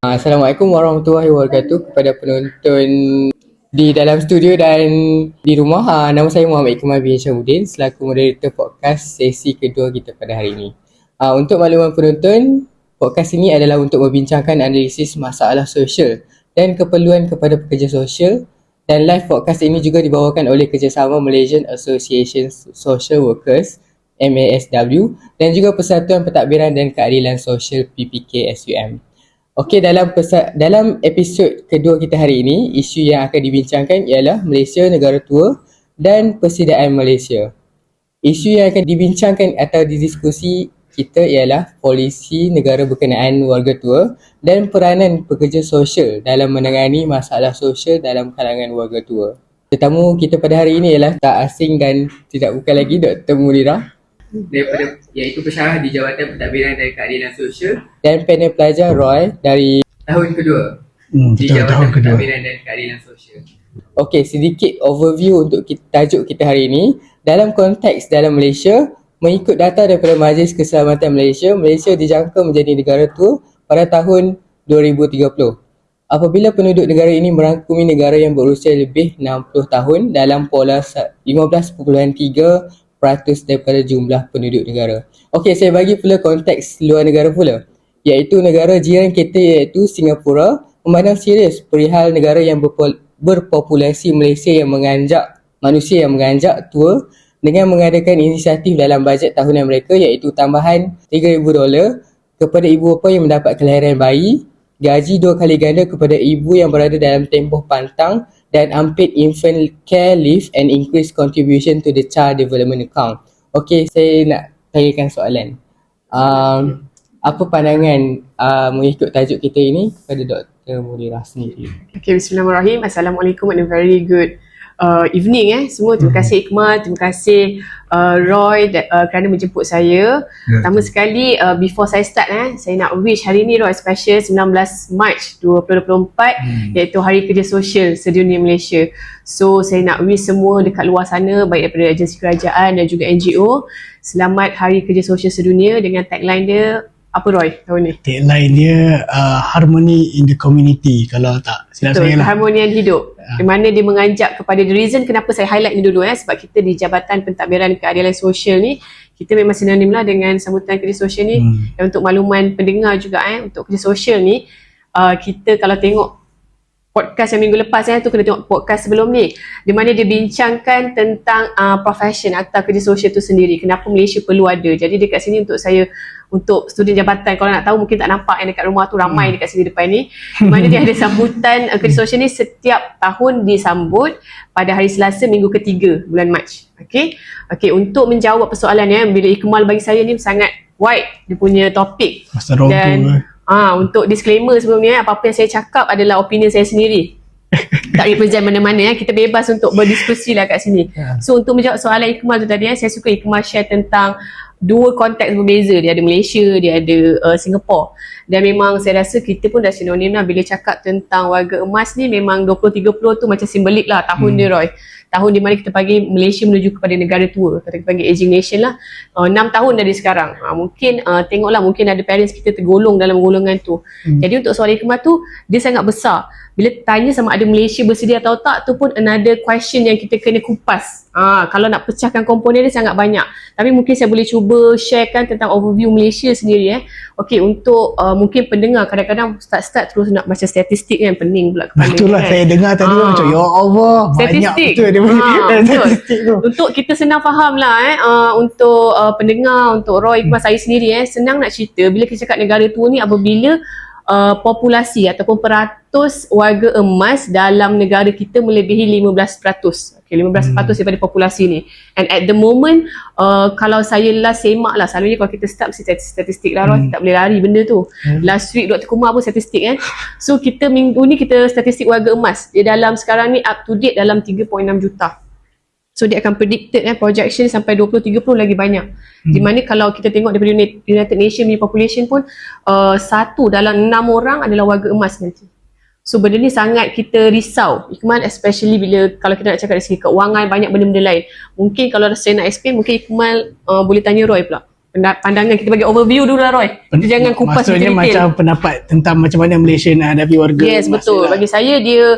Assalamualaikum warahmatullahi wabarakatuh kepada penonton di dalam studio dan di rumah. Nama saya Muhammad Ikmal bin Syamuddin selaku moderator podcast sesi kedua kita pada hari ini. Untuk makluman penonton, podcast ini adalah untuk membincangkan analisis masalah sosial dan keperluan kepada pekerja sosial, dan live podcast ini juga dibawakan oleh kerjasama Malaysian Association Social Workers MASW dan juga Persatuan Pentadbiran dan Keadilan Sosial PPK SUM. Okey, dalam episod kedua kita hari ini, isu yang akan dibincangkan ialah Malaysia negara tua dan persediaan Malaysia. Isu yang akan dibincangkan atau didiskusi kita ialah polisi negara berkenaan warga tua dan peranan pekerja sosial dalam menangani masalah sosial dalam kalangan warga tua. Tetamu kita pada hari ini ialah tak asing dan tidak bukan lagi Dr. Munirah, iaitu pensyarah di Jabatan Pentadbiran dan Keadilan Sosial, dan panel pelajar Roy dari tahun kedua di Jabatan Pentadbiran dan Keadilan Sosial. Okey, sedikit overview untuk tajuk kita hari ini. Dalam konteks dalam Malaysia, mengikut data daripada Majlis Keselamatan Malaysia, Malaysia dijangka menjadi negara tua pada tahun 2030. Apabila penduduk negara ini merangkumi negara yang berusia lebih 60 tahun dalam pola 15.3% daripada jumlah penduduk negara. Okey, saya bagi pula konteks luar negara pula, iaitu negara jiran kita iaitu Singapura memandang serius perihal negara yang berpopulasi Malaysia yang manusia yang menganjak tua dengan mengadakan inisiatif dalam bajet tahunan mereka, iaitu tambahan $3,000 kepada ibu bapa yang mendapat kelahiran bayi, gaji 2 kali ganda kepada ibu yang berada dalam tempoh pantang, dan unpaid infant care leave and increased contribution to the child development account. Okey, saya nak tanyakan soalan. Apa pandangan mengikut tajuk kita ini kepada Dr. Munirah sendiri? Okay, bismillahirrahmanirrahim. Assalamualaikum and a very good evening semua. Terima kasih Ikmal, terima kasih Roy kerana menjemput saya. Pertama sekali, before saya start saya nak wish hari ni Roy special 19 Mac 2024 iaitu Hari Kerja Sosial sedunia Malaysia. So saya nak wish semua dekat luar sana, baik daripada agensi kerajaan dan juga NGO, selamat Hari Kerja Sosial sedunia dengan tagline dia apa Roy tahun ni? Tagline dia harmony in the community, kalau tak silap saya lah. Keharmonian hidup. Di mana dia mengajak kepada, the reason kenapa saya highlight ni dulu sebab kita di Jabatan Pentadbiran Keadilan Sosial ni, kita memang sinonim lah dengan sambutan kerja sosial ni. Dan untuk makluman pendengar juga untuk kerja sosial ni, kita kalau tengok podcast yang minggu lepas tu kena tengok podcast sebelum ni, di mana dia bincangkan tentang profession atau kerja sosial tu sendiri, kenapa Malaysia perlu ada. Jadi dekat sini untuk student jabatan, kalau nak tahu mungkin tak nampak yang dekat rumah tu ramai dekat sini depan ni, di mana dia ada sambutan kerja sosial ni setiap tahun disambut pada hari Selasa minggu ketiga bulan Mac. Okey, untuk menjawab persoalan bila Ikmal bagi saya ni sangat wide dia punya topik. Dan untuk disclaimer sebelum ni, apa-apa yang saya cakap adalah opinion saya sendiri. Tak represent mana-mana kita bebas untuk berdiskusi lah kat sini. So untuk menjawab soalan Ikmal tu tadi saya suka Ikmal share tentang dua konteks berbeza. Dia ada Malaysia, dia ada Singapura. Dan memang saya rasa kita pun dah sinonim lah bila cakap tentang warga emas ni. Memang 2030 tu macam simbolik lah tahun dia Roy. Tahun di mana kita panggil Malaysia menuju kepada negara tua, kita panggil aging nation lah. 6 tahun dari sekarang. Mungkin tengoklah, mungkin ada parents kita tergolong dalam golongan tu. Jadi untuk soalan Ikmal tu, dia sangat besar. Bila tanya sama ada Malaysia bersedia atau tak, tu pun another question yang kita kena kupas. Kalau nak pecahkan komponen dia sangat banyak. Tapi mungkin saya boleh cuba sharekan tentang overview Malaysia sendiri. Okey, untuk mungkin pendengar kadang-kadang start terus nak baca statistik kan, pening pula kepala. Betul lah, saya dengar tadi macam ya Allah, banyak betul dia statistik tu. Untuk kita senang faham lah untuk pendengar, untuk Roy, Ikmal, saya sendiri senang nak cerita bila kita cakap negara tua ni apabila populasi ataupun peratus warga emas dalam negara kita melebihi 15%. Okay, 15% daripada populasi ni. And at the moment, kalau saya last semak lah, selalunya kalau kita start mesti statistik lah, kita tak boleh lari benda tu. Last week Dr. Kumar pun statistik So kita minggu ni kita statistik warga emas. Dia dalam sekarang ni up to date dalam 3.6 juta. So dia akan predicted projection sampai 2030 lagi banyak. Di mana kalau kita tengok daripada United Nations punya population pun 1 dalam 6 orang adalah warga emas nanti. So benda ni sangat kita risau, Ikmal, especially bila kalau kita nak cakap dari segi keuangan, banyak benda-benda lain. Mungkin kalau saya nak explain, mungkin Ikmal boleh tanya Roy pula. pandangan kita bagi overview dulu lah Roy. Kita jangan kupas Maksudnya detail. macam pendapat tentang macam mana Malaysia nak hadapi warga. Yes, betul. Bagi saya dia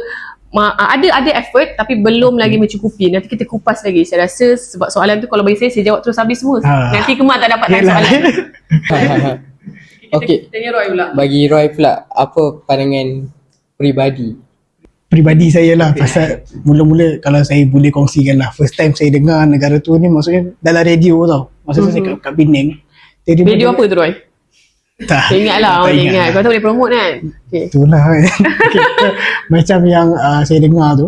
ada effort tapi belum lagi mencukupi. Nanti kita kupas lagi. Saya rasa sebab soalan tu kalau bagi saya jawab terus habis semua. Nanti Kemar tak dapat tanya Yelah. soalan. Okey. Kita tanya Roy pula. Bagi Roy pula, apa pandangan Peribadi saya lah, pasal mula-mula kalau saya boleh kongsikan lah, first time saya dengar negara tu ni maksudnya dalam radio tau. Masa tu saya kat Penang. Jadi Radio apa tu Roy? Tak. Saya ingat lah, tak orang ingat. Kau tak boleh promote kan? Okay. Itulah kan. Okay. Macam yang saya dengar tu,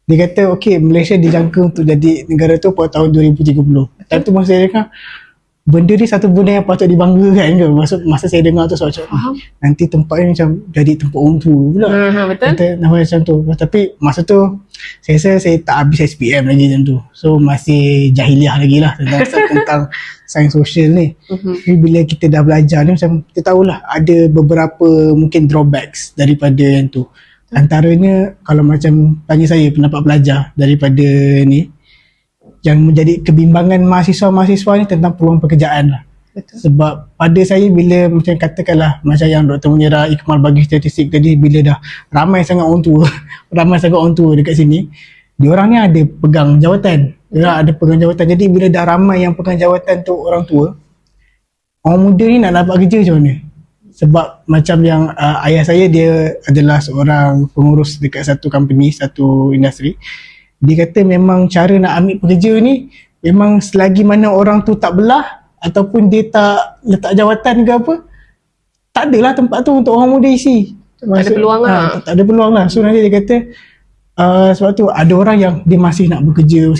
dia kata Malaysia dijangka untuk jadi negara tu pada tahun 2030. Time tu masa saya dengar, benda ni satu benda yang patut dibanggakan ke. Masa saya dengar tu macam nanti tempat ni macam jadi tempat orang tua pula. Betul. Kata nama macam tu. Tapi masa tu saya rasa saya tak habis SPM lagi macam tu. So masih jahiliah lagi lah tentang sains sosial ni. Tapi bila kita dah belajar ni macam kita tahulah ada beberapa mungkin drawbacks daripada yang tu. Antaranya kalau macam tanya saya pendapat pelajar daripada ni, yang menjadi kebimbangan mahasiswa-mahasiswa ni tentang peluang pekerjaan lah. Betul. Sebab pada saya bila macam katakanlah macam yang Dr. Munira Ikmal bagi statistik tadi, bila dah ramai sangat orang tua dekat sini, diorang ni ada pegang jawatan. Diorang ada pegang jawatan. Jadi bila dah ramai yang pegang jawatan tu orang tua, orang muda ni nak dapat kerja macam mana? Sebab macam yang ayah saya, dia adalah seorang pengurus dekat satu company, satu industri. Dia kata memang cara nak ambil pekerja ni memang selagi mana orang tu tak belah ataupun dia tak letak jawatan ke apa, tak adalah tempat tu untuk orang muda isi. Tak ada peluang lah. Tak ada peluang lah. So nanti dia kata sebab tu ada orang yang dia masih nak bekerja,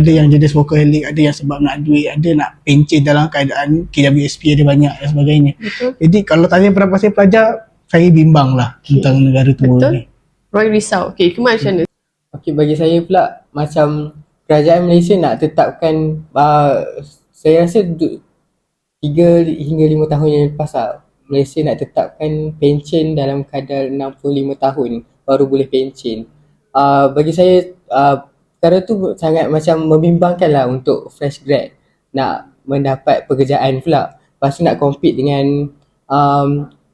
ada yang jadi workaholic, ada yang sebab nak duit, ada nak pencen dalam keadaan KWSP ada banyak dan sebagainya. Betul. Jadi kalau tanya pendapat saya pelajar, saya bimbang lah tentang negara tua ni. Roy risau. Okay, Kemar macam mana? Okey, bagi saya pula, macam kerajaan Malaysia nak tetapkan, saya rasa 3 hingga 5 tahun yang lepas lah, Malaysia nak tetapkan pencen dalam kadar 65 tahun baru boleh pencen. Bagi saya, perkara tu sangat macam membimbangkan lah untuk fresh grad nak mendapat pekerjaan pula. Lepas tu nak compete dengan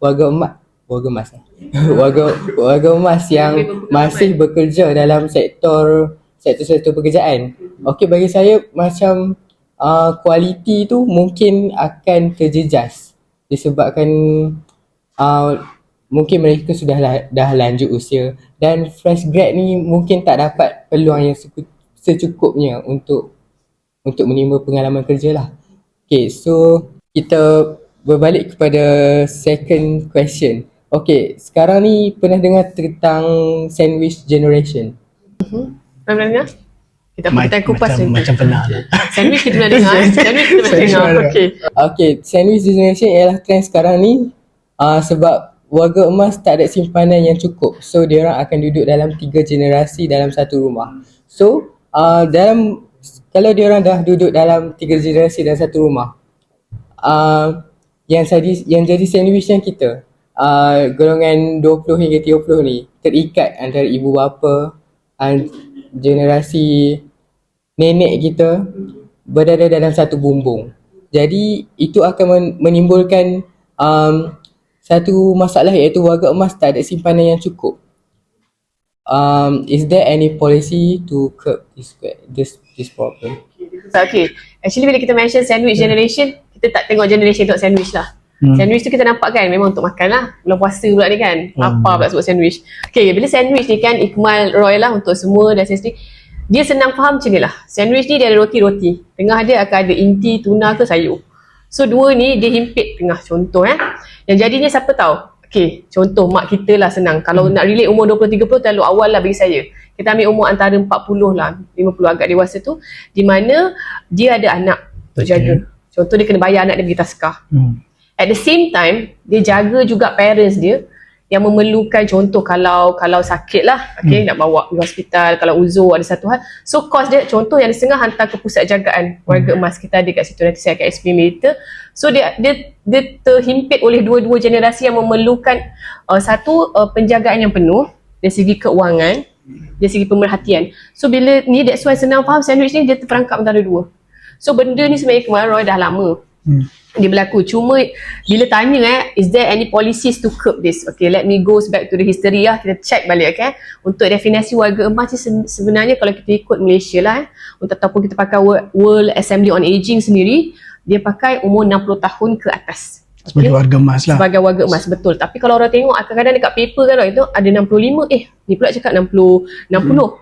warga emas yang masih bekerja dalam sektor pekerjaan. Okey, bagi saya macam kualiti tu mungkin akan terjejas disebabkan mungkin mereka dah lanjut usia dan fresh grad ni mungkin tak dapat peluang yang secukupnya untuk menimba pengalaman kerja lah. Okay, so kita berbalik kepada second question. Okay, sekarang ni pernah dengar tentang sandwich generation? Pernah dengar? Kita kupas macam pernah lah. Sandwich kita pernah dengar. Okay, sandwich generation ialah trend sekarang ni sebab warga emas tak ada simpanan yang cukup. So, diorang akan duduk dalam 3 generasi dalam satu rumah. So, kalau diorang dah duduk dalam 3 generasi dalam satu rumah, yang jadi sandwich yang kita, golongan 20 hingga 30 ni terikat antara ibu bapa, generasi nenek kita berada dalam satu bumbung. Jadi itu akan menimbulkan satu masalah, iaitu warga emas tak ada simpanan yang cukup. Is there any policy to curb this problem? Okay, actually bila kita mention sandwich generation, kita tak tengok generation untuk sandwich lah. Sandwich tu kita nampak kan memang untuk makan lah. Bulan puasa pula ni kan, apa pula sebut sandwich. Okay, bila sandwich ni kan, Ikmal, Roy lah untuk semua dan saya sendiri, dia senang faham macam ni lah. Sandwich ni dia ada roti-roti, tengah dia akan ada inti, tuna ke sayur. So dua ni dia himpit tengah, contoh yang jadinya siapa tahu. Okay, contoh mak kita lah senang. Kalau nak relate umur 20-30 terlalu awal lah bagi saya. Kita ambil umur antara 40 lah, 50 agak dewasa tu, di mana dia ada anak untuk jaga. Contoh dia kena bayar anak dia pergi taskah. At the same time, dia jaga juga parents dia yang memerlukan, contoh kalau sakit lah, okay, nak bawa ke hospital, kalau uzur ada satu hal. So cost dia, contoh yang setengah hantar ke pusat jagaan warga emas kita ada kat situ, nanti saya akan explain later. So dia terhimpit oleh dua-dua generasi yang memerlukan satu penjagaan yang penuh dari segi keuangan, dari segi pemerhatian. So bila ni, that's why senang faham sandwich ni dia terperangkap antara dua. So benda ni sebenarnya kemarin Roy dah lama Dia berlaku. Cuma bila tanya is there any policies to curb this? Okay, let me go back to the history lah. Kita check balik, okay. Untuk definisi warga emas ni sebenarnya kalau kita ikut Malaysia lah, ataupun kita pakai World Assembly on Aging sendiri, dia pakai umur 60 tahun ke atas. Sebagai warga emas lah. Sebagai warga emas, betul. Tapi kalau orang tengok kadang-kadang dekat paper kan itu ada 65, ni pula cakap 60.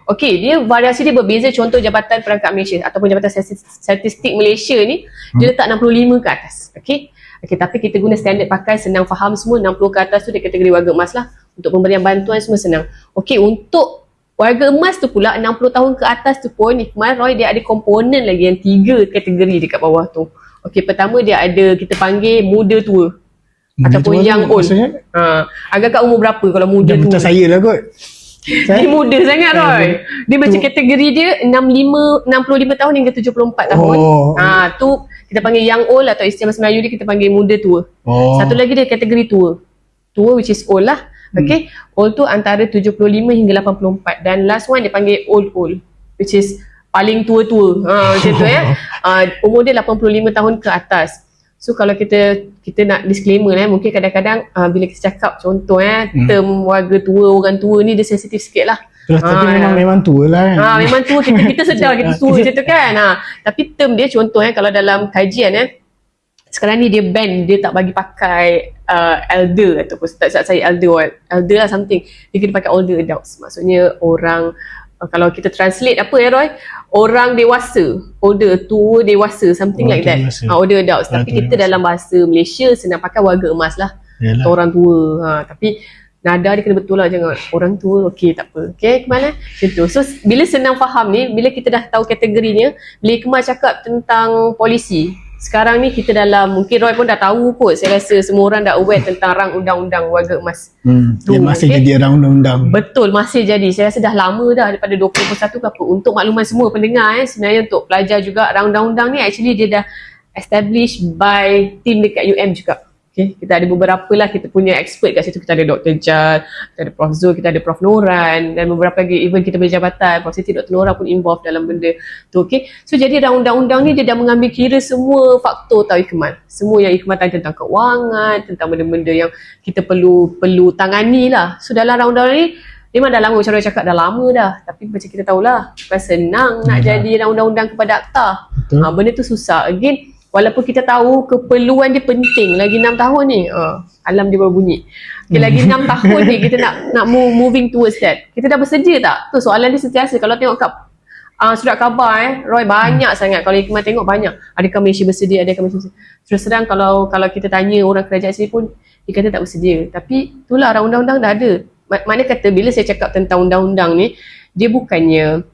Okey, dia variasi dia berbeza. Contoh Jabatan Perangkat Malaysia ataupun Jabatan Statistik Malaysia ni, dia letak 65 ke atas. Okey, tapi kita guna standard pakai, senang faham semua. 60 ke atas tu dia kategori warga emas lah. Untuk pemberian bantuan semua senang. Okey, untuk warga emas tu pula 60 tahun ke atas tu pun, Ikmal, Roy, dia ada komponen lagi yang 3 kategori dekat bawah tu. Okey, pertama dia ada, kita panggil muda tua. Ataupun young old. Agak-agak umur berapa kalau muda tua? Macam saya lah kot. Dia muda sangat, Roy. Dia macam kategori dia 65 tahun hingga 74 tahun. Tu kita panggil young old, atau istilah bahasa Melayu dia kita panggil muda tua. Satu lagi dia kategori tua. Tua which is old lah. Okay, old tu antara 75 hingga 84. Dan last one dia panggil old which is paling tua-tua. Macam tu ya. Umur dia 85 tahun ke atas. So kalau kita nak disclaimer mungkin kadang-kadang bila kita cakap contoh term warga tua, orang tua ni dia sensitif sikit lah. Tapi memang tua lah kan. Memang tua, kita sedar kita tua macam tu kan. Tapi term dia contoh kalau dalam kajian sekarang ni dia ban, dia tak bagi pakai elder ataupun tak saya elder lah something. Dia kena pakai older adults. Maksudnya orang, kalau kita translate apa ya Roy, orang dewasa, older, tua, dewasa, something like that. Older adults. Tapi kita dalam bahasa Malaysia senang pakai warga emas lah. Orang tua. Tapi nada dia kena betul lah, jangan orang tua, okey tak apa. Okey, kemana? Macam tu. So bila senang faham ni, bila kita dah tahu kategorinya, bila Ikmal cakap tentang polisi, sekarang ni kita dalam, mungkin Roy pun dah tahu kot, saya rasa semua orang dah aware tentang rang undang-undang warga emas. Dia masih jadi rang undang-undang. Betul, masih jadi. Saya rasa dah lama dah, daripada 2021 ke apa. Untuk makluman semua pendengar sebenarnya untuk pelajar juga, rang undang-undang ni actually dia dah established by team dekat UM juga. Okay, kita ada beberapa lah, kita punya expert kat situ. Kita ada Dr. Jal, kita ada Prof. Zul, kita ada Prof. Noran, dan beberapa lagi, even kita punya jabatan, Prof. Siti Dr. Nora pun involved dalam benda tu. Okay, so jadi undang-undang ni dia dah mengambil kira semua faktor tau Ikmal. Semua yang Ikmal tanya tentang keuangan, tentang benda-benda yang kita perlu tangani lah. So dalam undang-undang ni memang dah lama, macam orang cakap dah lama dah. Tapi macam kita tahulah, bukan senang nak jadi undang-undang kepada akta. Benda tu susah. Again, walaupun kita tahu keperluan dia penting, lagi 6 tahun ni, alam dia baru bunyi. Okay, lagi 6 tahun ni kita nak moving towards that. Kita dah bersedia tak? Tu soalan dia sentiasa. Kalau tengok kat surat khabar Roy, banyak sangat. Kalau Ikmal tengok banyak. Adakah Malaysia bersedia? Adakah Malaysia bersedia? Terus terang kalau kita tanya orang kerajaan sini pun, dia kata tak bersedia. Tapi itulah, undang-undang dah ada. Makna kata bila saya cakap tentang undang-undang ni, dia bukannya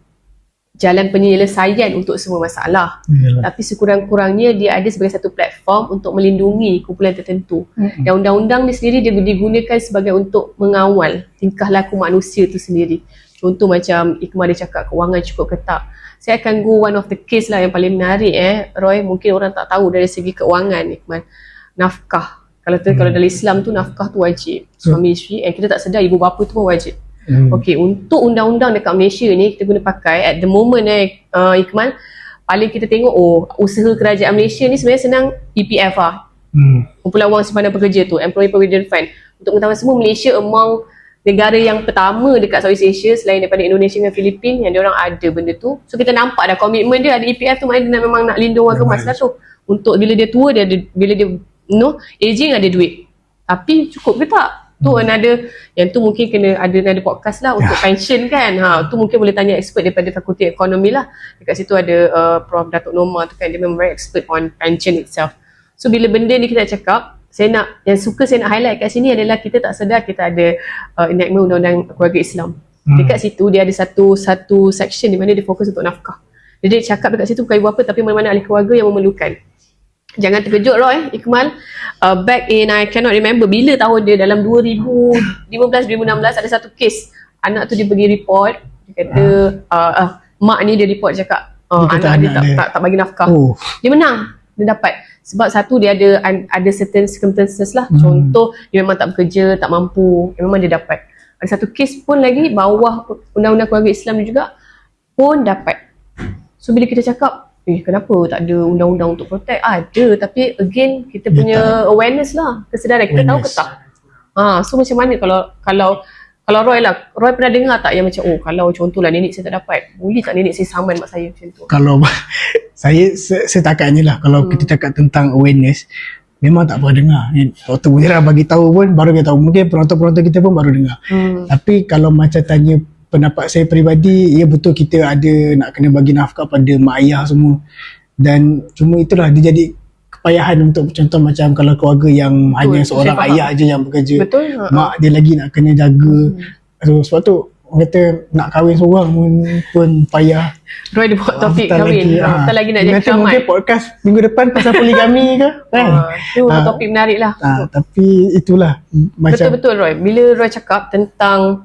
jalan penyelesaian untuk semua masalah. Tapi sekurang-kurangnya dia ada sebagai satu platform untuk melindungi kumpulan tertentu. Dan undang-undang ni sendiri dia digunakan sebagai untuk mengawal tingkah laku manusia tu sendiri. Contoh macam Ikmal dia cakap kewangan cukup ketat. Saya akan go one of the case lah yang paling menarik Roy, mungkin orang tak tahu dari segi keuangan Ikmal. Nafkah. Kalau dalam Islam tu nafkah tu wajib. Suami isteri, kita tak sedar ibu bapa tu pun wajib. Okey, untuk undang-undang dekat Malaysia ni kita guna pakai at the moment Ikmal, paling kita tengok usaha kerajaan Malaysia ni sebenarnya senang EPF lah. Kumpulan wang simpanan pekerja tu, Employee Provident Fund. Untuk mengetahui semua, Malaysia among negara yang pertama dekat Southeast Asia selain daripada Indonesia dan Filipina yang diorang ada benda tu. So kita nampak dah komitmen dia ada EPF tu, maknanya dia memang nak lindung warga emas lah tu. Untuk bila dia tua, bila dia aging ada duit. Tapi cukup ke tak? Tu another, yang tu mungkin kena ada podcast lah untuk pension kan. Tu mungkin boleh tanya expert daripada Fakulti Ekonomi lah. Dekat situ ada Prof. Datuk Norma tu kan, dia memang very expert on pension itself. So bila benda ni kita cakap, yang suka saya nak highlight kat sini adalah kita tak sedar kita ada enactment undang-undang keluarga Islam. Dekat situ dia ada satu section di mana dia fokus untuk nafkah. Jadi dia cakap dekat situ bukan ibu bapa tapi mana-mana ahli keluarga yang memerlukan. Jangan terkejut Roy, Ikmal, back in I cannot remember bila tahun dia, dalam 2015-2016 ada satu kes anak tu dia pergi report, dia kata mak ni dia report cakap anak dia tak bagi nafkah. Dia menang, dia dapat sebab satu dia ada certain circumstances lah. Contoh dia memang tak bekerja, tak mampu, memang dia dapat. Ada satu kes pun lagi bawah undang-undang keluarga Islam ni juga pun dapat. So bila kita cakap kenapa tak ada undang-undang untuk protect? Ada, tapi again kita punya awareness lah, kesedaran. Kita tahu ke tak? So macam mana kalau Roy lah, Roy pernah dengar tak yang macam kalau contohlah nenek saya tak dapat, boleh tak nenek saya saman mak saya macam tu? Kalau saya setakatnya lah, kalau kita cakap tentang awareness, memang tak pernah dengar. Dr. Munirah bagi tahu pun baru kita tahu. Mungkin penonton-penonton kita pun baru dengar. Tapi kalau macam tanya pendapat saya peribadi, ya betul kita ada nak kena bagi nafkah pada mak ayah semua. Dan cuma itulah dia jadi kepayahan untuk contoh macam kalau keluarga yang hanya seorang ayah aja yang bekerja. Betul. Mak dia lagi nak kena jaga. So, sebab tu orang kata nak kahwin seorang pun payah. Roy dia buat topik kahwin. Kita lagi nak jadi nanti mungkin podcast minggu depan pasal poligami ke kan? Itu topik menarik lah. Tapi itulah macam betul Roy. Bila Roy cakap tentang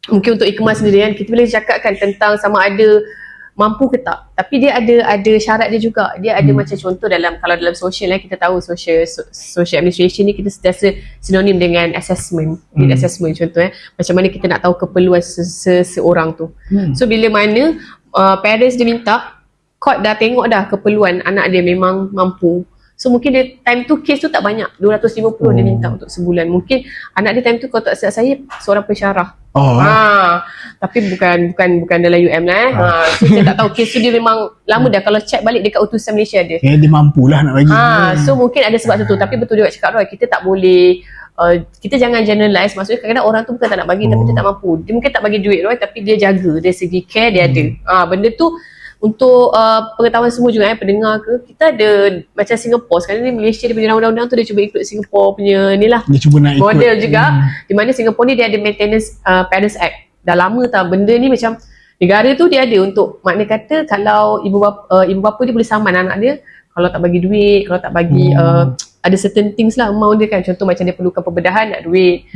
mungkin untuk Ikmal sendiri kan, kita boleh cakapkan tentang sama ada mampu ke tak. Tapi dia ada syarat dia juga. Dia ada macam contoh kalau dalam social kita tahu social administration ni kita sentiasa sinonim dengan assessment. Need assessment contoh macam mana kita nak tahu keperluan seseorang tu. So bila mana parents dia minta, court dah tengok dah keperluan anak dia memang mampu. So mungkin dia time tu case tu tak banyak, 250 dia minta untuk sebulan. Mungkin anak dia time tu kalau tak silap saya seorang pensyarah. Tapi bukan dalam UM lah so saya tak tahu case tu dia memang lama dah. Kalau check balik dekat utusan Malaysia dia dia mampulah nak bagi. So mungkin ada sebab tu. Tapi betul juga cakap Roy, kita tak boleh kita jangan generalize. Maksudnya kadang-kadang orang tu bukan tak nak bagi tapi dia tak mampu. Dia mungkin tak bagi duit Roy, tapi dia jaga dari segi care dia ada. Benda tu untuk pengetahuan semua juga pendengar kita ada macam Singapore sekarang ni, Malaysia dia punya undang-undang tu dia cuba ikut Singapore punya ni lah, dia cuba nak ikut model juga di mana Singapore ni dia ada Maintenance Parents Act. Dah lama tau benda ni, macam negara tu dia ada untuk makna kata kalau ibu bapa dia boleh saman anak dia kalau tak bagi duit, kalau tak bagi ada certain things lah amount dia kan, contoh macam dia perlukan pembedahan nak duit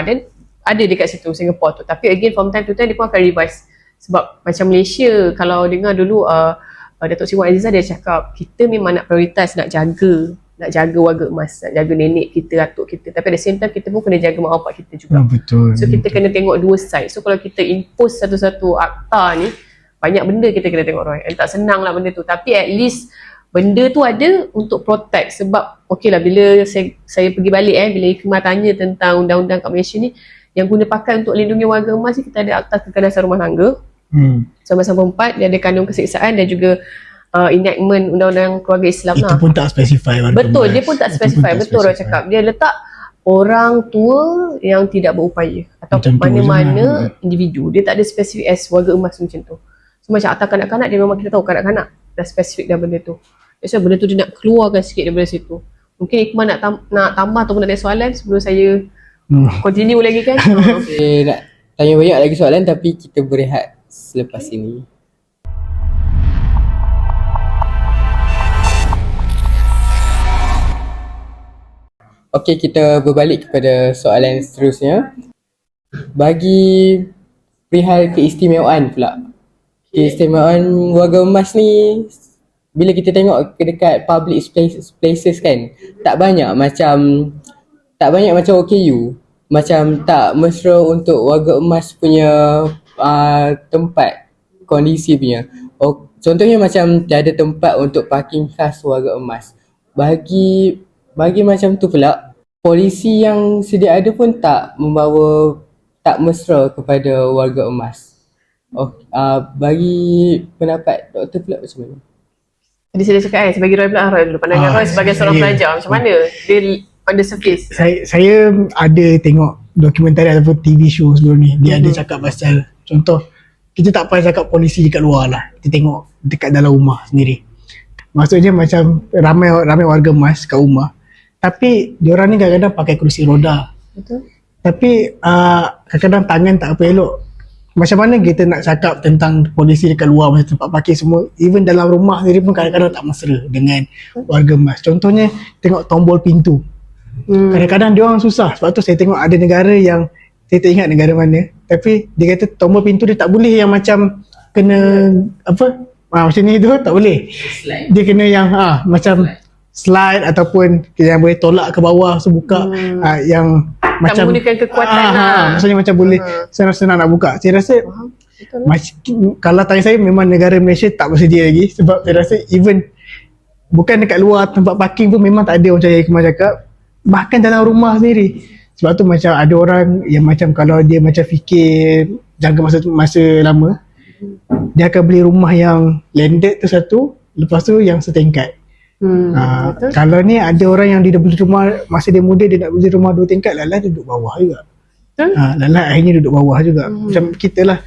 dan ada dekat situ Singapore tu. Tapi again from time to time dia pun akan revise. Sebab macam Malaysia, kalau dengar dulu Datuk Seri Wan Azizah dia cakap kita memang nak prioritas nak jaga warga emas, nak jaga nenek kita, atuk kita. Tapi at the same time kita pun kena jaga mak bapak kita juga. Betul. So kita kena tengok dua side. So kalau kita impose satu-satu akta ni, banyak benda kita kena tengok Roy. Tak senang lah benda tu. Tapi at least benda tu ada untuk protect. Sebab okey lah bila saya pergi balik bila Ikmal tanya tentang undang-undang kat Malaysia ni, yang guna pakai untuk lindungi warga emas ni, kita ada Akta Kekerasan Rumah Tangga 1994, dia ada kandung keseksaan dan juga enactment undang-undang keluarga Islam itu lah. pun tak specify. Betul, dia pun tak specify. Betul orang cakap. Dia letak orang tua yang tidak berupaya atau mana-mana individu. Dia tak ada spesifik as warga emas macam tu. So macam atas kanak-kanak, dia memang kita tahu kanak-kanak dah spesifik dah benda tu. So benda tu dia nak keluarkan sikit daripada situ. Mungkin Ikmal nak tambah ataupun nak tanya soalan sebelum saya continue lagi kan. Saya nak tanya banyak lagi soalan tapi kita berehat selepas ini. Okey, kita berbalik kepada soalan seterusnya. Bagi perihal keistimewaan pula. Keistimewaan warga emas ni, bila kita tengok ke dekat public places kan, tak banyak macam OKU. Macam tak mesra untuk warga emas punya tempat, kondisi punya. Contohnya macam tiada tempat untuk parking khas warga emas. Bagi macam tu pula, polisi yang sedia ada pun tak mesra kepada warga emas. Bagi pendapat doktor pula macam mana? Tadi saya dah cakap sebagai Roy pula, Roy dulu pandangan Roy sebagai seorang pelajar macam mana dia on the surface. Saya ada tengok dokumentari ataupun TV show sebelum ni. Dia ada cakap pasal, contoh kita tak payah cakap polisi dekat luar lah, kita tengok dekat dalam rumah sendiri. Maksudnya macam ramai warga emas kat rumah, tapi diorang ni kadang-kadang pakai kerusi roda. Betul. Tapi kadang-kadang tangan tak apa elok. Macam mana kita nak cakap tentang polisi dekat luar, macam tempat parking semua, even dalam rumah sendiri pun kadang-kadang tak mesra dengan warga emas. Contohnya tengok tombol pintu. Kadang-kadang diorang susah. Sebab tu saya tengok ada negara yang, saya tak ingat negara mana, tapi dia kata tombol pintu dia tak boleh yang macam kena macam ni tu tak boleh. Dia kena yang macam slide ataupun yang boleh tolak ke bawah so buka, yang tak macam menggunakan kekuatan maksudnya macam boleh senang-senang nak buka. Saya rasa Kalau tanya saya, memang negara Malaysia tak bersedia lagi. Sebab saya rasa even bukan dekat luar tempat parking pun memang tak ada, macam yang Ikmal cakap. Bahkan dalam rumah sendiri. Sebab tu macam ada orang yang macam kalau dia macam fikir jangka masa lama, dia akan beli rumah yang landed tu satu, lepas tu yang setingkat. Kalau ni ada orang yang dia dah beli rumah masa dia muda, dia nak beli rumah 2 tingkat, Lala duduk bawah juga. Lala akhirnya duduk bawah juga. Macam kita lah,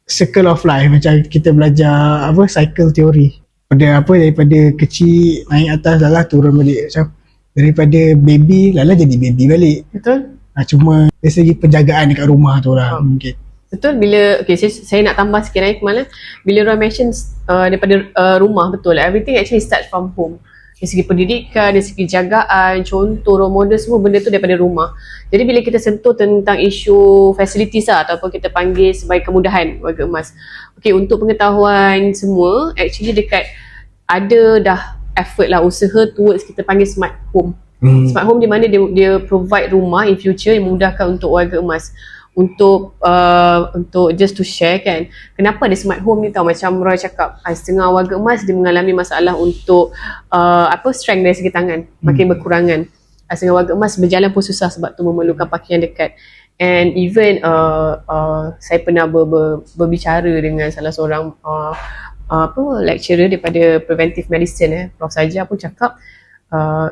circle of life, macam kita belajar cycle teori. Daripada kecil naik atas, Lala turun balik. Macam daripada baby, Lala jadi baby balik. Betul. Cuma dari segi penjagaan dekat rumah tu lah mungkin. Betul. Bila saya nak tambah sikit lagi kemana, bila orang mention daripada rumah, betul, everything actually start from home. Dari segi pendidikan, dari segi jagaan, contoh, role model, semua benda tu daripada rumah. Jadi bila kita sentuh tentang isu facilities lah, ataupun kita panggil sebagai kemudahan warga emas, untuk pengetahuan semua, actually dekat ada dah effort lah, usaha towards kita panggil smart home. Smart home di mana dia provide rumah in future yang memudahkan untuk warga emas. Untuk just to share kan, kenapa ada smart home ni, tahu macam Roy cakap, setengah warga emas dia mengalami masalah untuk strength dari segi tangan makin berkurangan. Setengah warga emas berjalan pun susah sebab tu memerlukan parking yang dekat. And even saya pernah berbicara dengan salah seorang lecturer daripada preventive medicine, Prof Sajah pun cakap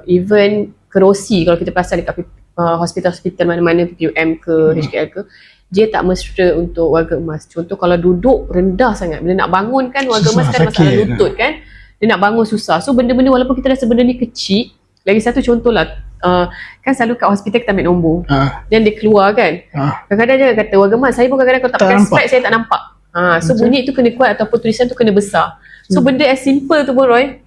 even kerosi, kalau kita perasan dekat hospital-hospital mana-mana, PPUM ke HKL ke, dia tak mesra untuk warga emas. Contoh kalau duduk rendah sangat, bila nak bangun kan warga emas kan masalah lutut kan, dia nak bangun susah. So benda-benda walaupun kita rasa benda ni kecil, lagi satu contoh lah, kan selalu kat hospital kita ambil nombor, dan dia keluar kan, kadang-kadang dia kata warga emas, saya pun kadang-kadang kalau tak pakai spek saya tak nampak. So bunyi tu kena kuat ataupun tulisan tu kena besar. So benda as simple tu pun Roy,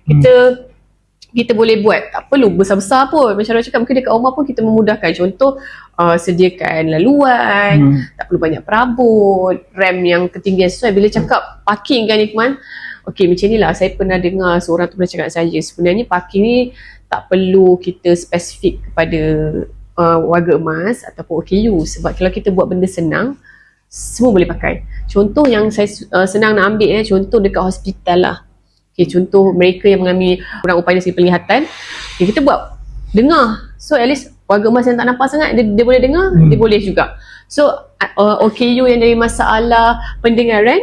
kita boleh buat, tak perlu besar-besar pun. Macam orang cakap, mungkin dekat rumah pun kita memudahkan. Contoh, sediakan laluan, tak perlu banyak perabot, rem yang ketinggian sesuai. Bila cakap parking kan Ikhman, macam ni lah, saya pernah dengar seorang tu pernah cakap saya, sebenarnya parking ni tak perlu kita spesifik kepada warga emas ataupun OKU. Sebab kalau kita buat benda senang, semua boleh pakai. Contoh yang saya senang nak ambil, contoh dekat hospital lah. Contoh mereka yang mengalami kurang upaya dari segi penglihatan, kita buat dengar. So at least warga emas yang tak nampak sangat, dia boleh dengar, dia boleh juga. So OKU yang dari masalah pendengaran,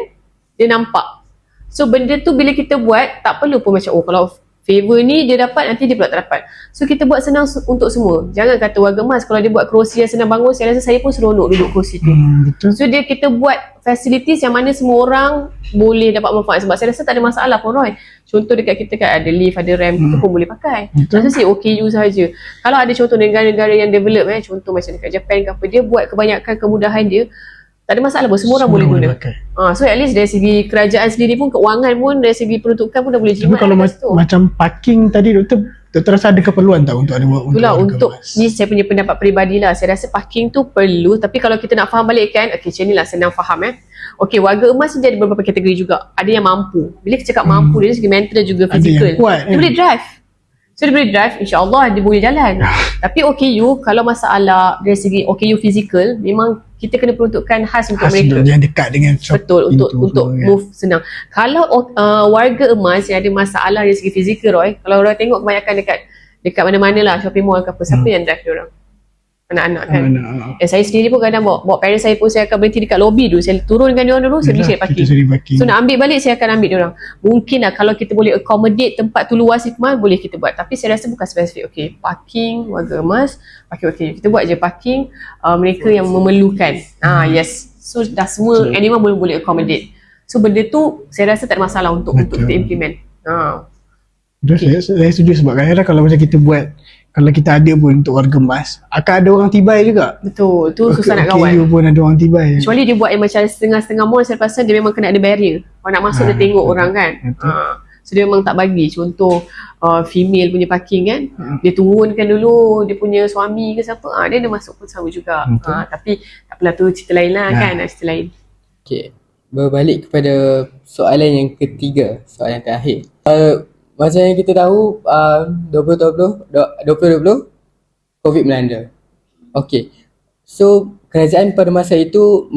dia nampak. So benda tu bila kita buat, tak perlu pun macam kalau favor ni dia dapat, nanti dia pula tak dapat. So kita buat senang untuk semua. Jangan kata warga emas kalau dia buat kerusi yang senang bangun, saya rasa saya pun seronok duduk kerusi tu. Betul. So kita buat facilities yang mana semua orang boleh dapat manfaat. Sebab saya rasa tak ada masalah pun Roy. Contoh dekat kita kan ada lift, ada ramp, itu pun boleh pakai. Rasa sih OKU sahaja. Kalau ada contoh negara-negara yang develop, contoh macam dekat Japan ke apa, dia buat kebanyakan kemudahan dia, tak ada masalah pun, semua orang boleh guna. So at least dari segi kerajaan sendiri pun, keuangan pun, dari segi peruntukan pun dah boleh jimat. Tapi kalau macam parking tadi, doktor rasa ada keperluan tak untuk ada itulah untuk ni saya punya pendapat peribadi lah. Saya rasa parking tu perlu, tapi kalau kita nak faham balik kan, macam ni lah senang faham warga emas ni ada beberapa kategori juga. Ada yang mampu. Bila kita cakap mampu, dia segi mental juga fizikal. Dia boleh drive. So dia boleh drive, insyaAllah dia boleh jalan. Tapi OKU, kalau masalah dari segi OKU fizikal, memang kita kena peruntukkan khas untuk mereka. Yang dekat dengan shop. Betul, untuk move senang. Kalau warga emas yang ada masalah dari segi fizikal Roy, kalau Roy tengok kebanyakan dekat mana-mana lah, shopping mall ke apa, siapa yang drive diorang? Anak-anak kan. Saya sendiri pun kadang bawa parents saya pun, saya akan berhenti dekat lobby dulu, saya turun dengan diorang dulu, saya pergi cari parking. So nak ambil balik, saya akan ambil diorang. Mungkin lah kalau kita boleh accommodate tempat tu luas Hikmah, boleh kita buat. Tapi saya rasa bukan spesifik parking warga emas, kita buat je parking mereka yang memerlukan. Yes. So dah semua anyone boleh accommodate. So benda tu saya rasa tak ada masalah untuk kita implement. Saya setuju, sebab kadang-kadang kalau macam kita buat, kalau kita ada pun untuk warga emas, akan ada orang tibai juga. Betul, tu susah nak kawan. OKU pun ada orang tibai. Kecuali dia buat yang macam setengah-setengah mall, saya rasa dia memang kena ada barrier. Orang nak masuk dia tengok orang kan. So dia memang tak bagi. Contoh female punya parking kan, dia turunkan dulu dia punya suami ke siapa, dia dah masuk pun sama juga. Tapi tak apalah, tu cerita lain lah kan, cerita lain. Berbalik kepada soalan yang ketiga, soalan terakhir. Macam yang kita tahu, 2020 COVID melanda. So kerajaan pada masa itu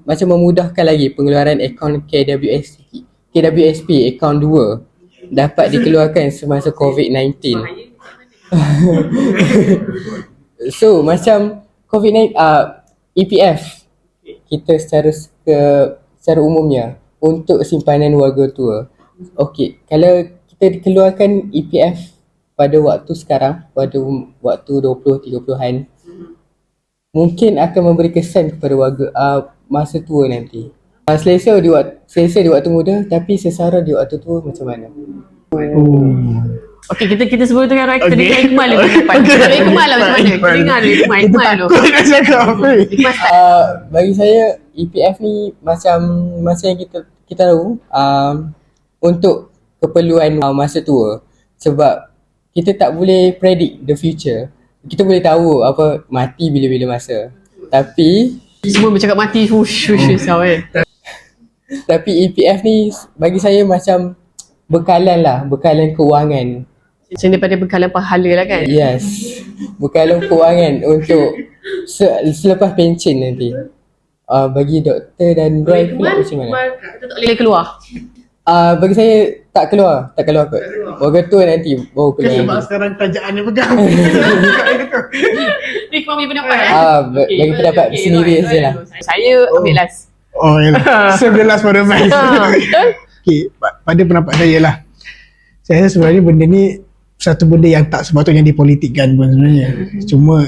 macam memudahkan lagi pengeluaran akaun KWSP akaun 2 dapat dikeluarkan semasa COVID-19. So macam COVID-19 EPF kita secara umumnya untuk simpanan warga tua. Okey, kalau kita keluarkan EPF pada waktu sekarang, pada waktu 20-30-an, mungkin akan memberi kesan kepada warga masa tua nanti. Selesa di waktu muda tapi sesara di waktu tua macam mana? Okey, kita sebelum tengah kita Okey. dengar Iqmal dulu pendapat. Iqmal lah macam mana? Kita dengar dulu Iqmal dulu. Takut nak cakap apa. Iqmal start. Bagi saya EPF ni macam yang kita tahu untuk keperluan masa tua, sebab kita tak boleh predict the future. Kita boleh tahu apa mati bila-bila masa, tapi Semua bercakap mati. Risau tapi EPF ni bagi saya macam bekalan kewangan. Macam daripada bekalan pahala lah kan. Yes, bekalan kewangan untuk selepas pencen nanti. Bagi doktor dan Roy pula macam mana? Kita tak boleh keluar. Bagi saya tak keluar kot. Warga tua nanti baru keluar Sebab nanti. sekarang kerajaan ni pegang. Iqmal punya pendapat Bagi pendapat sendiri saja lah. Saya ambil last. Oh yalah. 11 for the best. Betul? Okay, pada pendapat saya lah, saya rasa sebenarnya benda ni satu benda yang tak sepatutnya dipolitikkan pun sebenarnya.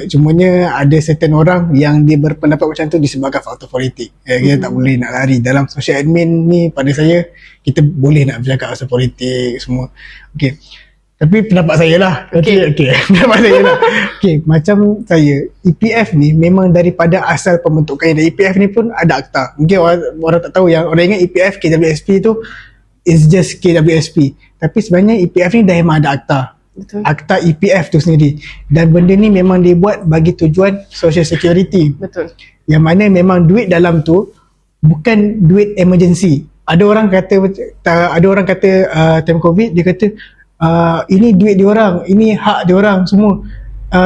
Cumanya ada certain orang yang dia berpendapat macam tu disebabkan faktor politik. Kita tak boleh nak lari dalam social admin ni. Pada saya, kita boleh nak bercakap pasal politik semua. Okay, tapi pendapat saya lah. Okay. Pendapat saya lah. Okay, macam saya, EPF ni memang daripada asal pembentukannya. Dan EPF ni pun ada akta. Mungkin orang tak tahu, yang orang ingat EPF, KWSP tu is just KWSP. Tapi sebenarnya EPF ni dah memang ada akta. Betul. Akta EPF tu sendiri. Dan benda ni memang dibuat bagi tujuan social security. Betul. Yang mana memang duit dalam tu bukan duit emergency. Ada orang kata time COVID, dia kata ini duit diorang, ini hak diorang semua.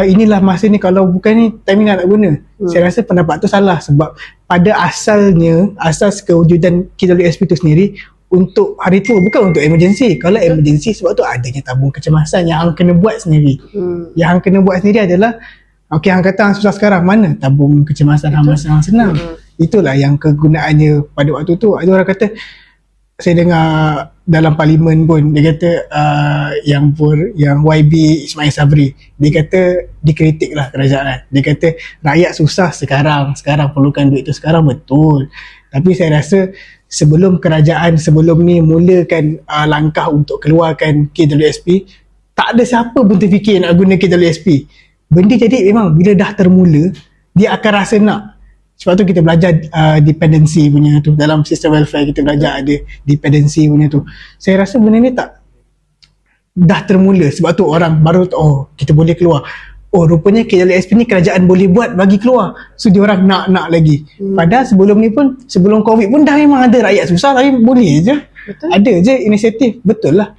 Inilah masa ni, kalau bukan ni time ni nak guna. Saya rasa pendapat tu salah, sebab pada asas kewujudan KWSP tu sendiri untuk hari tua, bukan untuk emergency. Kalau emergency, sebab tu adanya tabung kecemasan yang hang kena buat sendiri. Yang hang kena buat sendiri adalah, okey, hang kata hang susah sekarang, mana tabung kecemasan hang masa hang senang. Itulah yang kegunaannya pada waktu tu. Ada orang kata, saya dengar dalam parlimen pun, dia kata yang YB Ismail Sabri, dia kata dikritik lah kerajaan. Dia kata rakyat susah sekarang perlukan duit tu sekarang, betul. Tapi saya rasa sebelum kerajaan ni mulakan langkah untuk keluarkan KWSP, tak ada siapa pun terfikir nak guna KWSP. Benda jadi memang bila dah termula, dia akan rasa nak. Sebab tu kita belajar dependency punya tu. Dalam sistem welfare kita belajar ada dependency punya tu. Saya rasa benda ni tak dah termula. Sebab tu orang baru tahu, kita boleh keluar. Oh, rupanya KWSP ni kerajaan boleh buat bagi keluar. So diorang nak lagi. Padahal sebelum ni pun, sebelum COVID pun dah memang ada rakyat susah, tapi boleh je. Betul. Ada je inisiatif. Betul lah.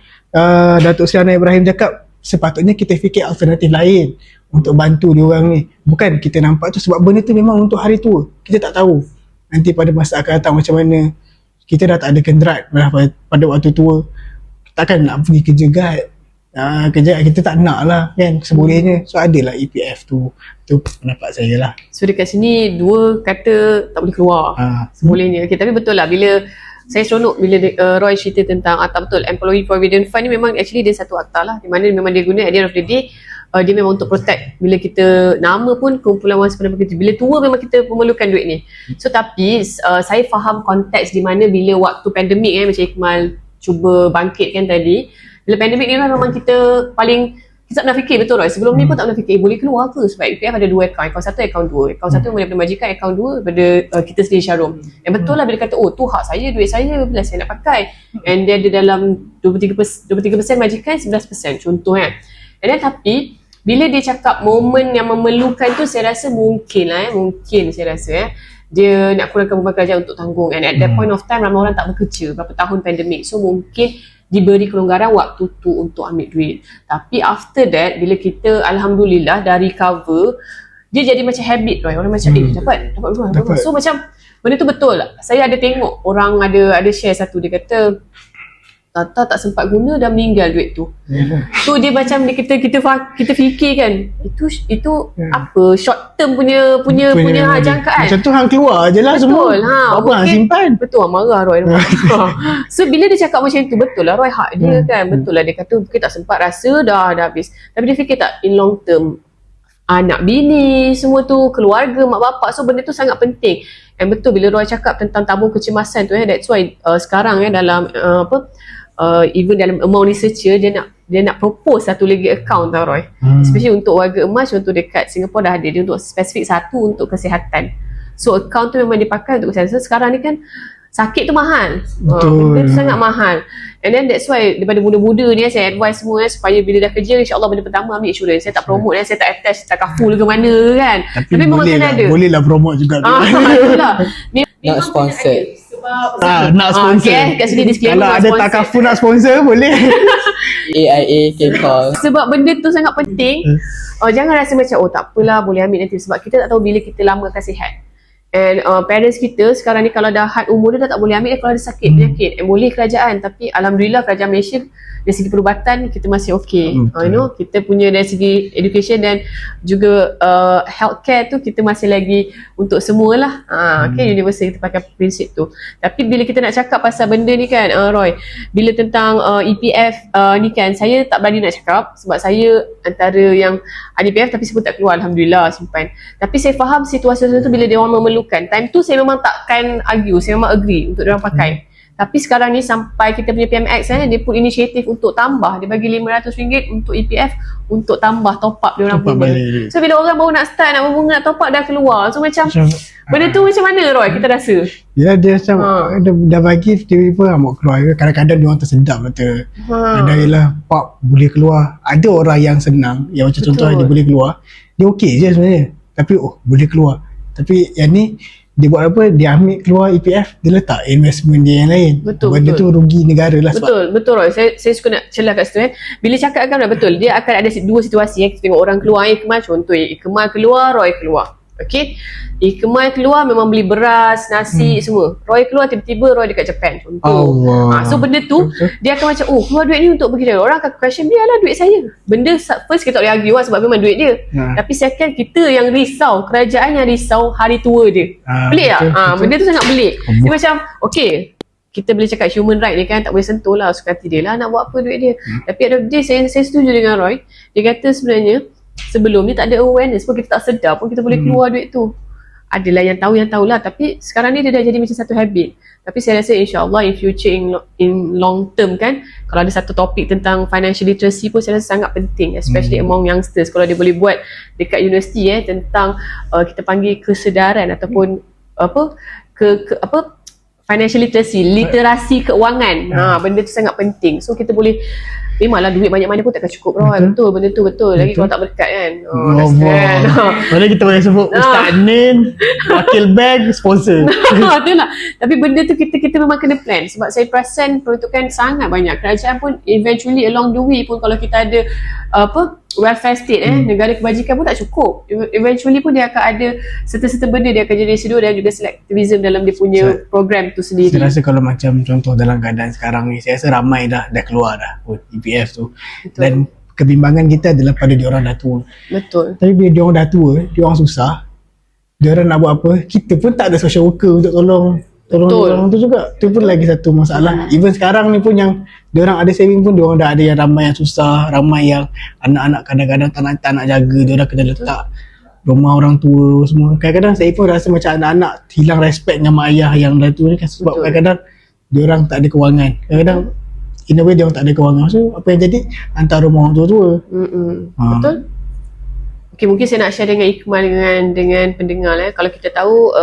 Datuk Seri Anwar Ibrahim cakap, sepatutnya kita fikir alternatif lain untuk bantu diorang ni. Bukan kita nampak tu, sebab benda tu memang untuk hari tua. Kita tak tahu nanti pada masa akan datang macam mana. Kita dah tak ada kendrat pada waktu tua. Takkan nak pergi kerja guard. Kerja kita tak nak lah kan, sebolehnya. So adalah EPF tu. Tu pendapat saya lah. So dekat sini dua kata tak boleh keluar. Sebolehnya. Okay, tapi betul lah bila saya seronok bila Roy cerita tentang tak betul, Employee Provident Fund ni memang actually dia satu akta lah, di mana memang dia guna at the end of the day, dia memang untuk protect. Bila kita nama pun kumpulan wang simpanan bekerja, bila tua memang kita memerlukan duit ni. So tapi saya faham konteks di mana bila waktu pandemik macam Iqmal cuba bangkit kan tadi, bila pandemik ni lah memang kita tak pernah fikir, betul Roy, sebelum ni pun tak pernah fikir boleh keluar ke, sebab EPF ada dua akaun satu, akaun dua. Akaun satu daripada majikan, akaun dua daripada kita sendiri Syarum. Yang betul lah bila kata, oh tu hak saya, duit saya, bila saya nak pakai. And dia ada dalam 23% majikan, 11% contoh kan. And then tapi bila dia cakap momen yang memerlukan tu, saya rasa mungkin saya rasa dia nak kurangkan beban kerajaan untuk tanggung. And at that point of time ramai orang tak bekerja berapa tahun pandemik, so mungkin diberi kelonggaran waktu tu untuk ambil duit. Tapi after that, bila kita alhamdulillah dah recover, dia jadi macam habit Roy. Orang macam dapat rumah. So macam benda tu betul lah. Saya ada tengok orang ada share satu, dia kata Tata tak sempat guna dah meninggal duit tu. So dia macam kita fikir kan, itu apa short term punya jangkaan. Macam tu hang keluar je lah semua. Betul. Apa hang simpan? Betul, marah Roy. So bila dia cakap macam tu, betul lah Roy, hak dia kan. Betul lah, dia kata mungkin tak sempat rasa dah habis. Tapi dia fikir tak in long term, anak bini semua tu, keluarga, mak bapak, so benda tu sangat penting. And betul bila Roy cakap tentang tabung kecemasan tu, that's why sekarang dalam even dalam amount researcher, dia nak propose satu lagi account tau Roy, especially untuk warga emas. Contoh dekat Singapore dah ada, dia untuk spesifik satu untuk kesihatan. So account tu memang dipakai untuk kesihatan. So sekarang ni kan sakit tu mahal, benda tu sangat mahal. And then that's why daripada muda-muda ni saya advise semua supaya bila dah kerja, insyaAllah benda pertama ambil insurans. Saya tak promote, saya tak attach takaful ke mana kan, tapi memang kena ada. Boleh lah promote juga. Itulah. Not sponsored. Nak sponsor. Okay, kat sini disclaimer. Kalau ada takaful nak sponsor boleh. AIA can call. Sebab benda tu sangat penting. Jangan rasa macam tak apalah, boleh ambil nanti, sebab kita tak tahu bila kita lama akan sihat. And parents kita sekarang ni kalau dah had umur dia dah tak boleh ambil kalau ada sakit penyakit. And boleh kerajaan, tapi alhamdulillah kerajaan Malaysia dari segi perubatan kita masih okay. Kita punya dari segi education dan juga healthcare tu kita masih lagi untuk semualah. Okay, universal kita pakai prinsip tu. Tapi bila kita nak cakap pasal benda ni kan Roy, bila tentang EPF ni kan, saya tak berani nak cakap sebab saya antara yang ada EPF tapi saya pun tak keluar, alhamdulillah simpan. Tapi saya faham situasi tu bila dia orang memerlukan. Time tu saya memang takkan argue, saya memang agree untuk dia orang pakai. Tapi sekarang ni sampai kita punya PMX dia put inisiatif untuk tambah, dia bagi RM500 untuk EPF untuk tambah top up dia orang punya. So bila orang baru nak start, nak berbunga, nak top up dah keluar. So macam benda tu macam mana Roy kita rasa? Ya, dia macam dah bagi tiba-tiba mau keluar. Kadang-kadang dia orang tersedap betul. Ada ialah pop boleh keluar. Ada orang yang senang, yang macam contoh dia boleh keluar, dia okey je sebenarnya. Tapi boleh keluar. Tapi yang ni dia buat apa? Dia ambil keluar EPF, dia letak investment dia yang lain. Benda tu rugi negara lah. Betul Roy. Saya suka nak celah kat situ kan. Bila cakap kan betul, dia akan ada dua situasi kita tengok orang keluar Ikmal, contoh Ikmal keluar, Roy keluar. Okay, Ikmal keluar memang beli beras, nasi semua. Roy keluar tiba-tiba Roy dekat Japan contoh. So benda tu dia akan macam keluar duit ni untuk pergi dia. Orang akan question dia lah duit saya. Benda first kita tak boleh argue sebab memang duit dia. Tapi second kita yang risau, kerajaan yang risau hari tua dia. Pelik tak? Benda tu sangat pelik. Dia macam okay, kita boleh cakap human right ni kan, tak boleh sentuh lah, suka hati dia lah nak buat apa duit dia. Tapi ada dia saya setuju dengan Roy. Dia kata sebenarnya sebelum ni tak ada awareness pun, kita tak sedar pun kita boleh keluar duit tu. Adalah yang tahulah, tapi sekarang ni dia dah jadi macam satu habit. Tapi saya rasa insyaAllah in future, in long term kan, kalau ada satu topik tentang financial literacy pun saya rasa sangat penting, especially among youngsters. Kalau dia boleh buat dekat universiti tentang kita panggil kesedaran ataupun financial literacy, literasi keuangan. Benda tu sangat penting. So kita boleh, memanglah duit banyak mana pun takkan cukup Roy. Betul, benda tu betul. Lagi kalau tak berdekat kan. Boleh kita boleh sebut Ustaz Nin, Wakil Bank, sponsor. Betul lah. Tapi benda tu kita memang kena plan. Sebab saya perasan peruntukan sangat banyak. Kerajaan pun eventually along the way pun kalau kita ada welfare state negara kebajikan pun tak cukup. Eventually pun dia akan ada serta-serta benda dia akan jadi residu dan juga selectivism dalam dia punya program tu sendiri. Saya rasa kalau macam contoh dalam keadaan sekarang ni, saya rasa ramai dah keluar dah EPF tu. Betul. Dan kebimbangan kita adalah pada diorang dah tua. Betul. Tapi bila diorang dah tua, diorang susah, diorang nak buat apa, kita pun tak ada social worker untuk tolong orang tu juga. Tu pun lagi satu masalah. Even sekarang ni pun yang diorang ada saving pun, diorang dah ada yang ramai yang susah, ramai yang anak-anak kadang-kadang tak nak jaga, diorang kena letak rumah orang tua semua. Kadang-kadang saya pun rasa macam anak-anak hilang respect dengan mak ayah yang dah tua ni kan, sebab kadang-kadang diorang tak ada kewangan. Kadang-kadang in a way diorang tak ada kewangan. So apa yang jadi, hantar rumah orang tua-tua. Betul. Okay, mungkin saya nak share dengan Ikmal dengan pendengar lah. Kalau kita tahu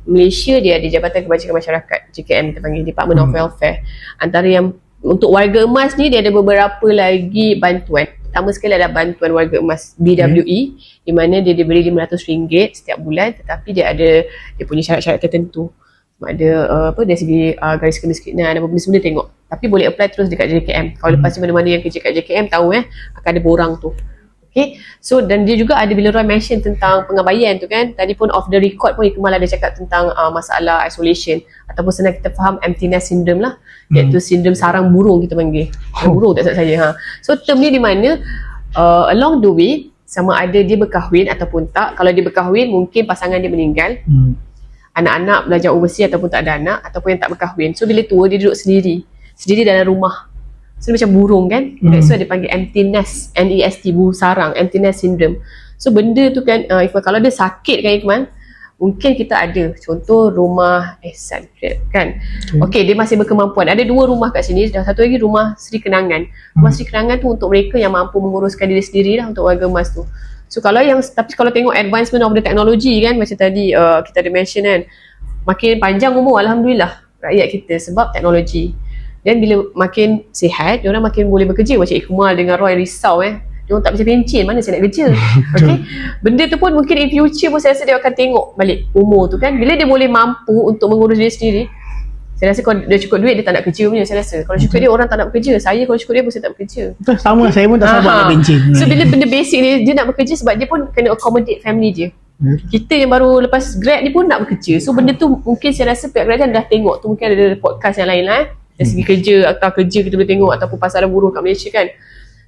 Malaysia dia ada Jabatan Kebajikan Masyarakat, JKM kita panggil, Department of Welfare. Antara yang untuk warga emas ni dia ada beberapa lagi bantuan. Pertama sekali ada bantuan warga emas BWE, di mana dia diberi RM500 setiap bulan, tetapi dia ada dia punya syarat-syarat tertentu. Ada dari segi garis kemiskinan dan benda-benda tengok. Tapi boleh apply terus dekat JKM. Kalau lepas mana-mana yang kerja kat JKM tahu akan ada borang tu. Okay, so dan dia juga ada bila Roy mention tentang pengabaian tu kan, tadi pun off the record pun Iqmal ada cakap tentang masalah isolation ataupun senang kita faham empty nest syndrome lah, iaitu sindrom sarang burung kita panggil. Burung tak salah saya. So term ni di mana along the way sama ada dia berkahwin ataupun tak. Kalau dia berkahwin mungkin pasangan dia meninggal, anak-anak belajar overseas ataupun tak ada anak, ataupun yang tak berkahwin. So bila tua dia duduk sendiri dalam rumah. So dia macam burung kan. That's why dia panggil empty nest, NEST, burung sarang, empty nest syndrome. So benda tu kan Iqmal, kalau dia sakit kan Iqmal, mungkin kita ada contoh rumah Ehsan kan. Okay, dia masih berkemampuan. Ada 2 rumah kat sini, dan satu lagi rumah Sri Kenangan. Rumah Sri Kenangan tu untuk mereka yang mampu menguruskan diri sendiri lah, untuk warga emas tu. So kalau tengok advancement of the technology kan, macam tadi kita ada mention kan, makin panjang umur Alhamdulillah rakyat kita sebab teknologi. Dan bila makin sihat, diorang makin boleh bekerja. Macam Iqmal dengan Roy risau diorang tak bisa pencin, mana saya nak kerja. Okay, benda tu pun mungkin in future pun saya rasa dia akan tengok balik umur tu kan. Bila dia boleh mampu untuk mengurus diri sendiri, saya rasa kalau dia cukup duit dia tak nak kerja punya. Saya rasa kalau cukup dia orang tak nak bekerja. Saya kalau cukup dia pun saya tak bekerja. Betul, sama saya pun tak sabar nak pencin. So bila benda basic ni dia nak bekerja sebab dia pun kena accommodate family dia. Kita yang baru lepas grad ni pun nak bekerja. So benda tu mungkin saya rasa pihak kerajaan dah tengok tu. Mungkin ada podcast yang lain lah dari segi kerja atau kerja kita boleh tengok, ataupun pasaran buruh kat Malaysia kan.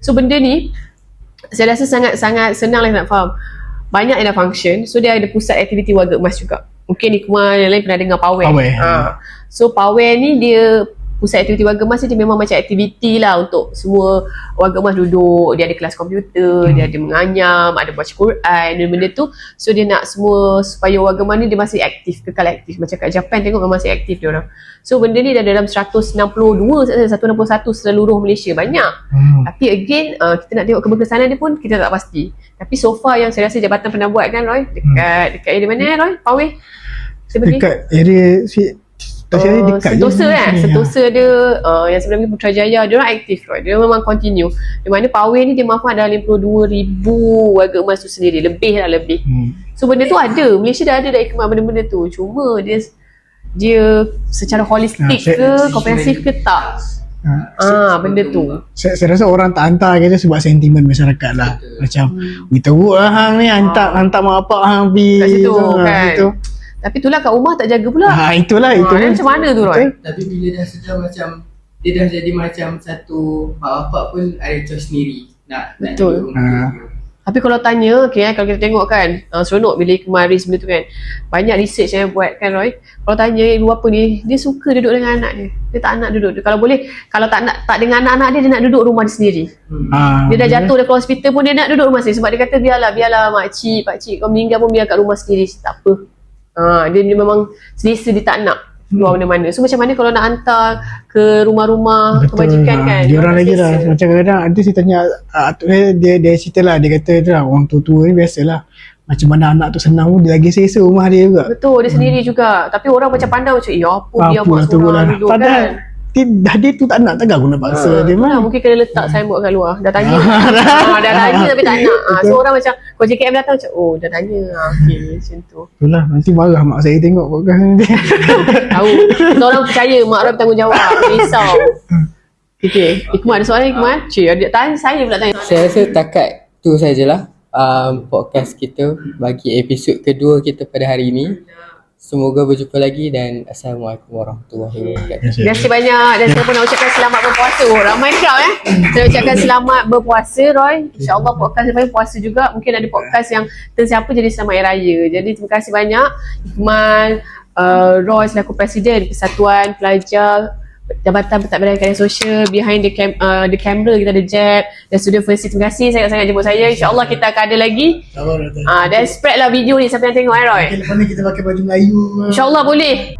So benda ni saya rasa sangat-sangat senang lah nak faham. Banyak yang dah function. So dia ada pusat aktiviti warga emas juga. Mungkin Iqmal yang lain pernah dengar Pawer. So Pawer ni dia pusat aktiviti warga emas ni, dia memang macam aktiviti lah untuk semua warga emas duduk. Dia ada kelas komputer, dia ada menganyam, ada baca Quran dan benda tu. So dia nak semua supaya warga emas ni dia masih aktif, kekal aktif. Macam kat Japan tengok masih aktif dia orang. So benda ni dah dalam 161 seluruh Malaysia. Banyak. Tapi again kita nak tengok keberkesanan dia pun kita tak pasti. Tapi so far yang saya rasa jabatan pernah buat kan Roy, dekat area mana Roy? Pawer? Dekat area Sentosa kan. Sentosa dia yang sebelum ni Putrajaya, dia orang aktif Roy. Dia memang continue. Di mana Pawer ni dia mampu ada 52,000 warga emas tu sendiri. Lebih. So benda tu ada. Malaysia dah ada dah Iqmal benda-benda tu. Cuma dia secara holistik ke komprehensif ke tak. Benda tu saya rasa orang tak hantar kita sebab sentimen masyarakat lah. Macam teruk lah hang ni, hantar mak bapak hang pergi kat situ kan situ. Tapi itulah kat rumah tak jaga pula. Itulah itu macam mana tu Roy? Tapi bila dah sudah macam dia dah jadi macam satu mak bapak pun ada choice sendiri nak betul. Tapi kalau tanya, kalau kita tengok kan, seronok bila Iqmal Riz benda tu kan. Banyak research yang buat kan Roy. Kalau tanya ibu bapa ni, dia suka duduk dengan anak dia. Dia tak nak duduk. Kalau boleh, kalau tak dengan anak-anak dia nak duduk rumah dia sendiri. Dia dah jatuh dari hospital pun dia nak duduk rumah sendiri. Sebab dia kata biarlah makcik, pakcik kau meninggal pun biar kat rumah sendiri. Tak apa. Dia memang selesa, dia tak nak keluar mana-mana. So macam mana kalau nak hantar ke rumah-rumah kebajikan kan, dia orang lagi lah. Macam kadang-kadang nanti saya tanya atuk saya, dia cerita lah, dia kata orang tua-tua ni biasalah, macam mana anak tu senang pun dia lagi selesa rumah dia juga. Betul, dia sendiri juga. Tapi orang macam pandang macam apa dia buat seorang duduk padahal kan. Dia tu tak nak, takkan aku nak paksa dia mah. Mungkin kena letak signboard kat luar. Dah tanya. Dah tanya tapi tak nak. So orang macam kalau JKM datang macam dah tanya. Okey macam tu. Itulah, nanti marah mak saya tengok podcast ni. Tahu. Kita orang percaya mak Roy bertanggungjawab. Risau. Okey. Iqmal ada soalan Iqmal? Ada tanya saya pula tanya. Saya rasa takat tu sajalah podcast kita bagi episod kedua kita pada hari ini. Semoga berjumpa lagi dan Assalamualaikum warahmatullahi wabarakatuh. Terima kasih banyak dan saya pun nak ucapkan selamat berpuasa. Ramai crowd Saya ucapkan selamat berpuasa Roy. InsyaAllah podcast lepas puasa juga. Mungkin ada podcast yang tersiapa jadi selamat hari raya. Jadi terima kasih banyak Iqmal, Roy selaku Presiden Persatuan Pelajar Jabatan Pentadbiran Karya Sosial. Behind the camera kita ada Jeb dan Studio Versi. Terima kasih sangat-sangat jemput saya. InsyaAllah kita akan ada lagi. Dan spread lah video ni siapa yang tengok Roy. Lepas ni kita pakai baju Melayu. InsyaAllah boleh.